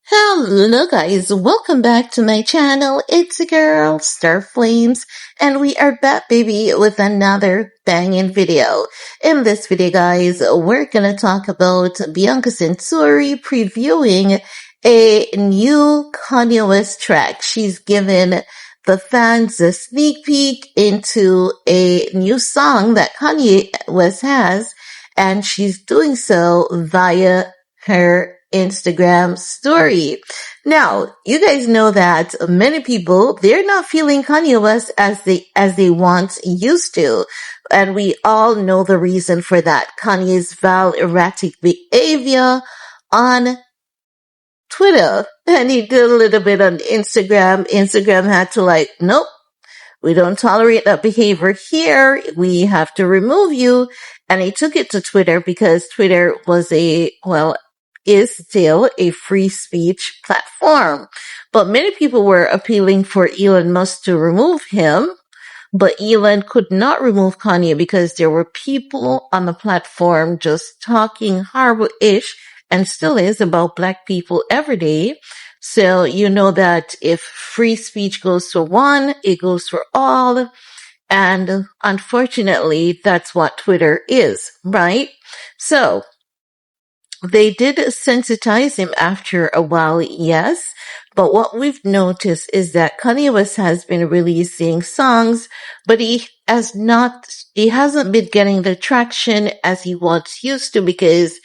Hello guys, welcome back to my channel. It's a girl, Star Flames, and we are back baby with another banging video. In this video guys, we're gonna talk about Bianca previewing a new Kanye West track. She's given the fans a sneak peek into a new song that Kanye West has, and she's doing so via her Instagram story. Now, you guys know that many people, they're not feeling Kanye West as they once used to. And we all know the reason for that. Kanye's vile erratic behavior on Twitter. And he did a little bit on Instagram. Instagram had to nope. We don't tolerate that behavior here. We have to remove you. And he took it to Twitter because Twitter is still a free speech platform. But many people were appealing for Elon Musk to remove him, but Elon could not remove Kanye because there were people on the platform just talking horrible-ish, and still is, about black people every day. So you know that if free speech goes for one, it goes for all. And unfortunately, that's what Twitter is, right? So they did sensitize him after a while, yes. But what we've noticed is that Kanye West has been releasing songs, but he hasn't been getting the traction as he once used to, because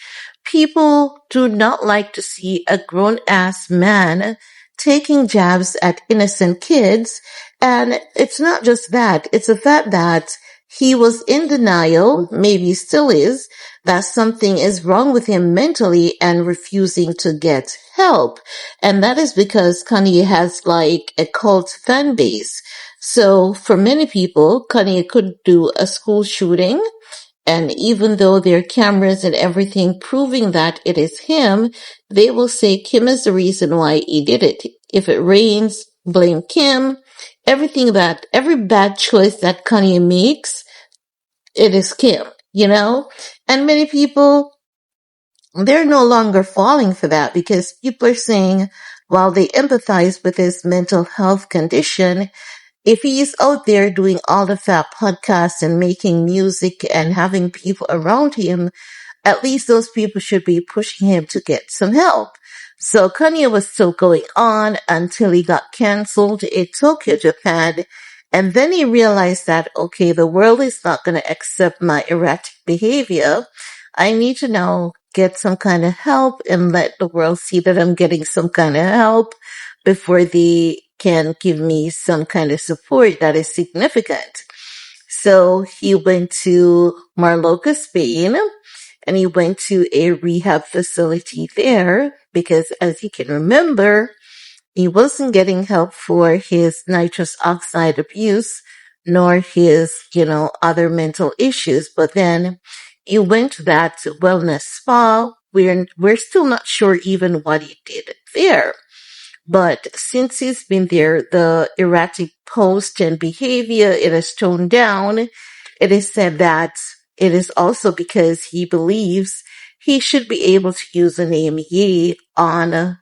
people do not like to see a grown-ass man taking jabs at innocent kids. And it's not just that. It's the fact that he was in denial, maybe still is, that something is wrong with him mentally and refusing to get help. And that is because Kanye has a cult fan base. So for many people, Kanye could do a school shooting, and even though there are cameras and everything proving that it is him, they will say Kim is the reason why he did it. If it rains, blame Kim. Every bad choice that Kanye makes, it is Kim, And many people, they're no longer falling for that, because people are saying, while they empathize with his mental health condition, if he's out there doing all the fat podcasts and making music and having people around him, at least those people should be pushing him to get some help. So Kanye was still going on until he got canceled in Tokyo, Japan. And then he realized that, okay, the world is not going to accept my erratic behavior. I need to now get some kind of help and let the world see that I'm getting some kind of help before they can give me some kind of support that is significant. So he went to Mallorca, Spain, and he went to a rehab facility there because, as you can remember, he wasn't getting help for his nitrous oxide abuse, nor his, other mental issues. But then he went to that wellness spa. We're still not sure even what he did there. But since he's been there, the erratic post and behavior, it has toned down. It is said that it is also because he believes he should be able to use the name Ye on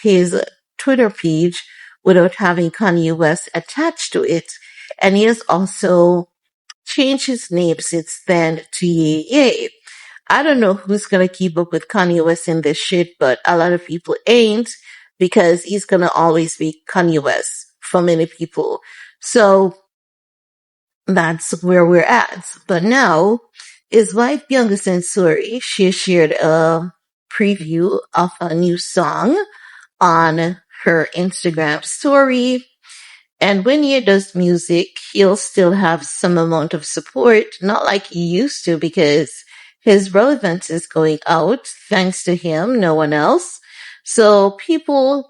his Twitter page without having Kanye West attached to it. And he has also changed his name since then to Ye Ye. I don't know who's going to keep up with Kanye West in this shit, but a lot of people ain't, because he's going to always be Kanye West for many people. So that's where we're at. But now, his wife Bianca Sensori, she shared a preview of a new song on her Instagram story. And when he does music, he'll still have some amount of support, not like he used to, because his relevance is going out thanks to him, no one else. So people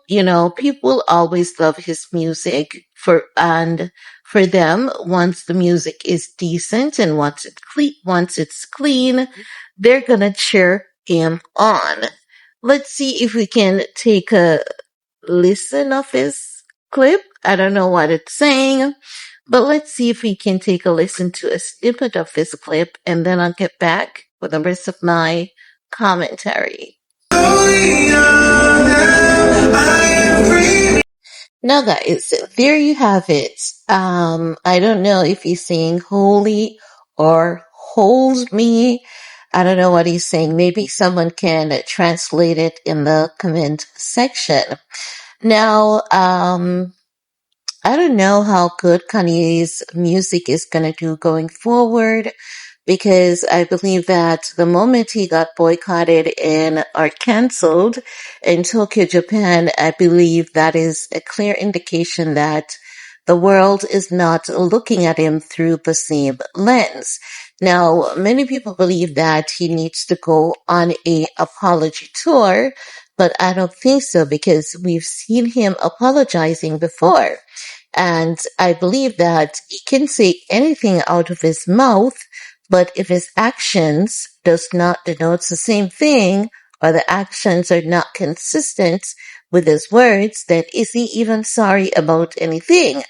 always love his music for them, once the music is decent and once it's clean, they're gonna cheer him on. Let's see if we can take a listen of his clip. I don't know what it's saying, but let's see if we can take a listen to a snippet of this clip, and then I'll get back with the rest of my commentary. Now, guys, there you have it. I don't know if he's saying holy or hold me. I don't know what he's saying. Maybe someone can translate it in the comment section. Now, I don't know how good Kanye's music is going to do going forward because I believe that the moment he got boycotted and or canceled in Tokyo, Japan, I believe that is a clear indication that the world is not looking at him through the same lens. Now, many people believe that he needs to go on a apology tour, but I don't think so because we've seen him apologizing before. And I believe that he can say anything out of his mouth, but if his actions does not denote the same thing, or the actions are not consistent with his words, then is he even sorry about anything?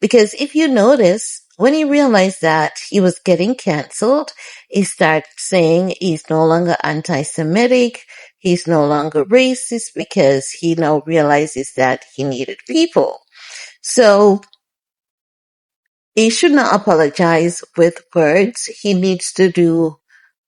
Because if you notice, when he realized that he was getting canceled, he started saying he's no longer anti-Semitic, he's no longer racist because he now realizes that he needed people. So he should not apologize with words. He needs to do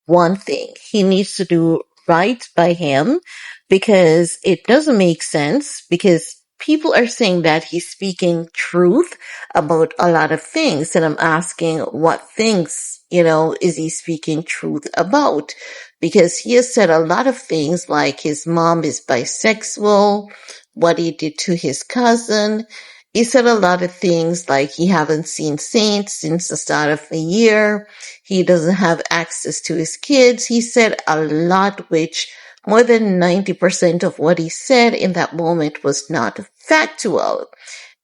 one thing. He needs to do right by him because it doesn't make sense because people are saying that he's speaking truth about a lot of things. And I'm asking what things, is he speaking truth about? Because he has said a lot of things like his mom is bisexual, what he did to his cousin. He said a lot of things like he haven't seen Saints since the start of the year. He doesn't have access to his kids. He said a lot, which more than 90% of what he said in that moment was not factual.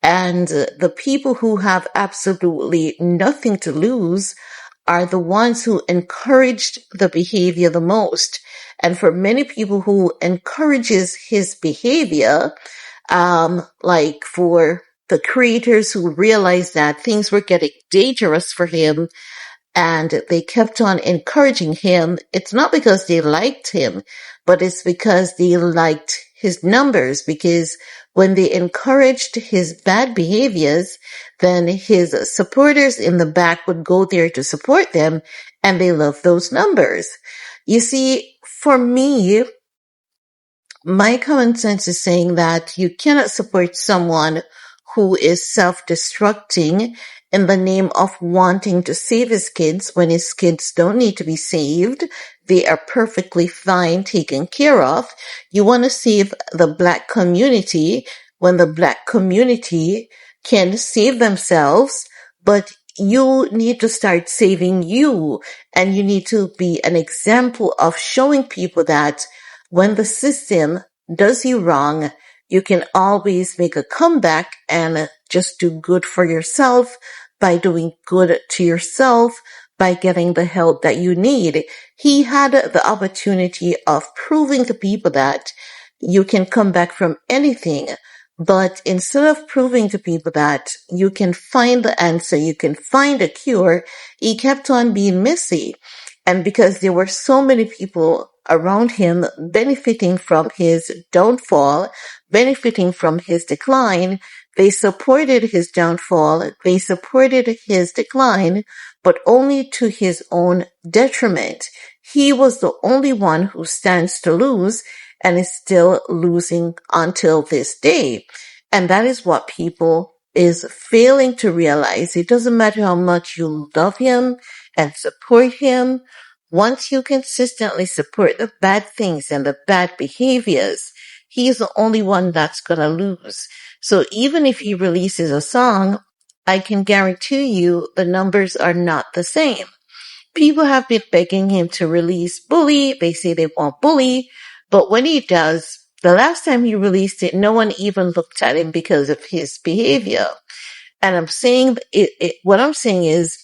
And the people who have absolutely nothing to lose are the ones who encouraged the behavior the most. And for many people who encourages his behavior, like for the creators who realized that things were getting dangerous for him and they kept on encouraging him, it's not because they liked him, but it's because they liked his numbers, because when they encouraged his bad behaviors, then his supporters in the back would go there to support them, and they love those numbers. You see, for me, my common sense is saying that you cannot support someone who is self-destructing in the name of wanting to save his kids when his kids don't need to be saved. They are perfectly fine taken care of. You want to save the Black community when the Black community can save themselves, but you need to start saving you, and you need to be an example of showing people that when the system does you wrong, you can always make a comeback and just do good for yourself by doing good to yourself, by getting the help that you need. He had the opportunity of proving to people that you can come back from anything. But instead of proving to people that you can find the answer, you can find a cure, he kept on being messy. And because there were so many people around him benefiting from his downfall, benefiting from his decline, they supported his downfall, they supported his decline, but only to his own detriment. He was the only one who stands to lose and is still losing until this day. And that is what people is failing to realize. It doesn't matter how much you love him and support him. Once you consistently support the bad things and the bad behaviors, he's the only one that's going to lose. So even if he releases a song, I can guarantee you the numbers are not the same. People have been begging him to release Bully. They say they want Bully. But when he does, the last time he released it, no one even looked at him because of his behavior. And I'm saying what I'm saying is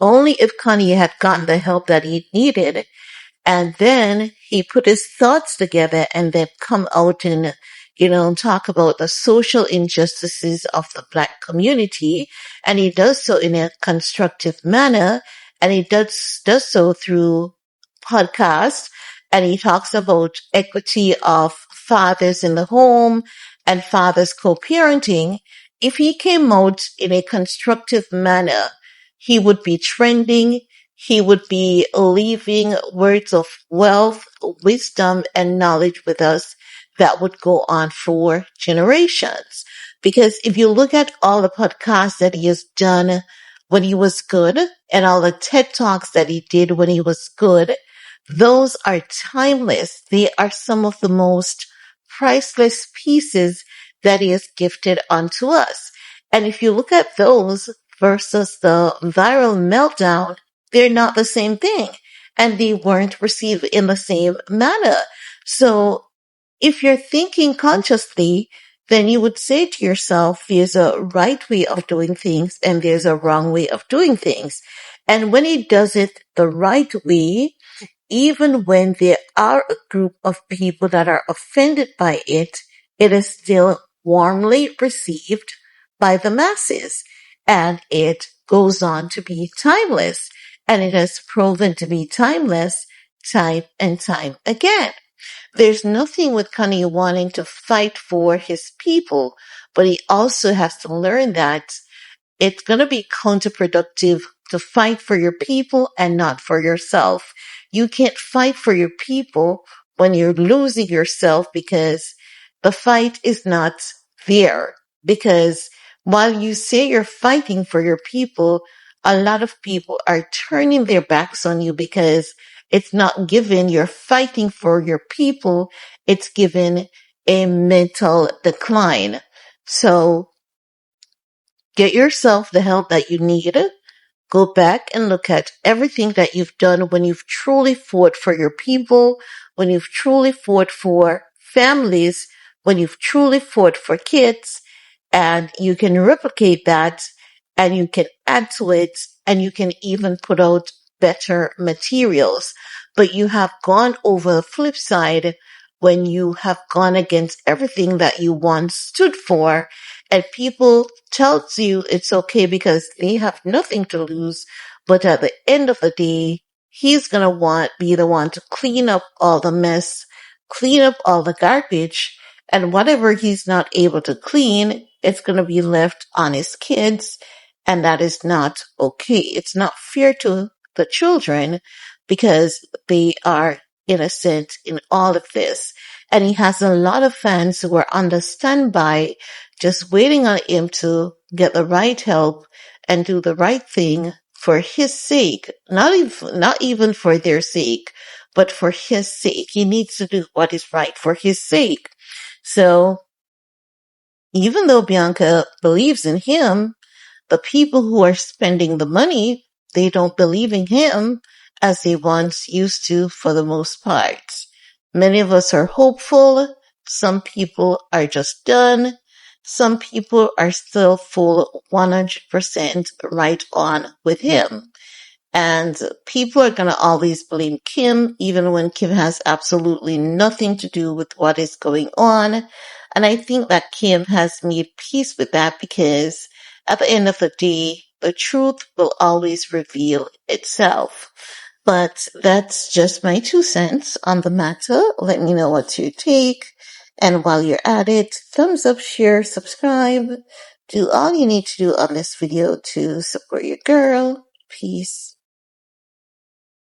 only if Kanye had gotten the help that he needed, and then he put his thoughts together and then come out and, talk about the social injustices of the Black community. And he does so in a constructive manner. And he does so through podcast, and he talks about equity of fathers in the home and fathers co-parenting. If he came out in a constructive manner, he would be trending. He would be leaving words of wealth, wisdom, and knowledge with us that would go on for generations. Because if you look at all the podcasts that he has done when he was good and all the TED Talks that he did when he was good, those are timeless. They are some of the most priceless pieces that he has gifted unto us. And if you look at those versus the viral meltdown, they're not the same thing. And they weren't received in the same manner. So if you're thinking consciously, then you would say to yourself, there's a right way of doing things and there's a wrong way of doing things. And when he does it the right way, even when there are a group of people that are offended by it, it is still warmly received by the masses. And it goes on to be timeless. And it has proven to be timeless time and time again. There's nothing with Kanye wanting to fight for his people, but he also has to learn that it's going to be counterproductive to fight for your people and not for yourself. You can't fight for your people when you're losing yourself because the fight is not there. Because while you say you're fighting for your people, a lot of people are turning their backs on you because it's not given you're fighting for your people. It's given a mental decline. So get yourself the help that you need. Go back and look at everything that you've done when you've truly fought for your people, when you've truly fought for families, when you've truly fought for kids, and you can replicate that and you can add to it and you can even put out better materials. But you have gone over the flip side when you have gone against everything that you once stood for, and people tells you it's okay because they have nothing to lose. But at the end of the day, he's going to be the one to clean up all the mess, clean up all the garbage, and whatever he's not able to clean, it's going to be left on his kids. And that is not okay. It's not fair to the children because they are innocent in all of this. And he has a lot of fans who are on the standby just waiting on him to get the right help and do the right thing for his sake. Not even for their sake, but for his sake. He needs to do what is right for his sake. So even though Bianca believes in him, the people who are spending the money, they don't believe in him as they once used to for the most part. Many of us are hopeful. Some people are just done. Some people are still full 100% right on with him. And people are going to always blame Kim, even when Kim has absolutely nothing to do with what is going on. And I think that Kim has made peace with that because at the end of the day, the truth will always reveal itself. But that's just my 2 cents on the matter. Let me know what you take. And while you're at it, thumbs up, share, subscribe. Do all you need to do on this video to support your girl. Peace.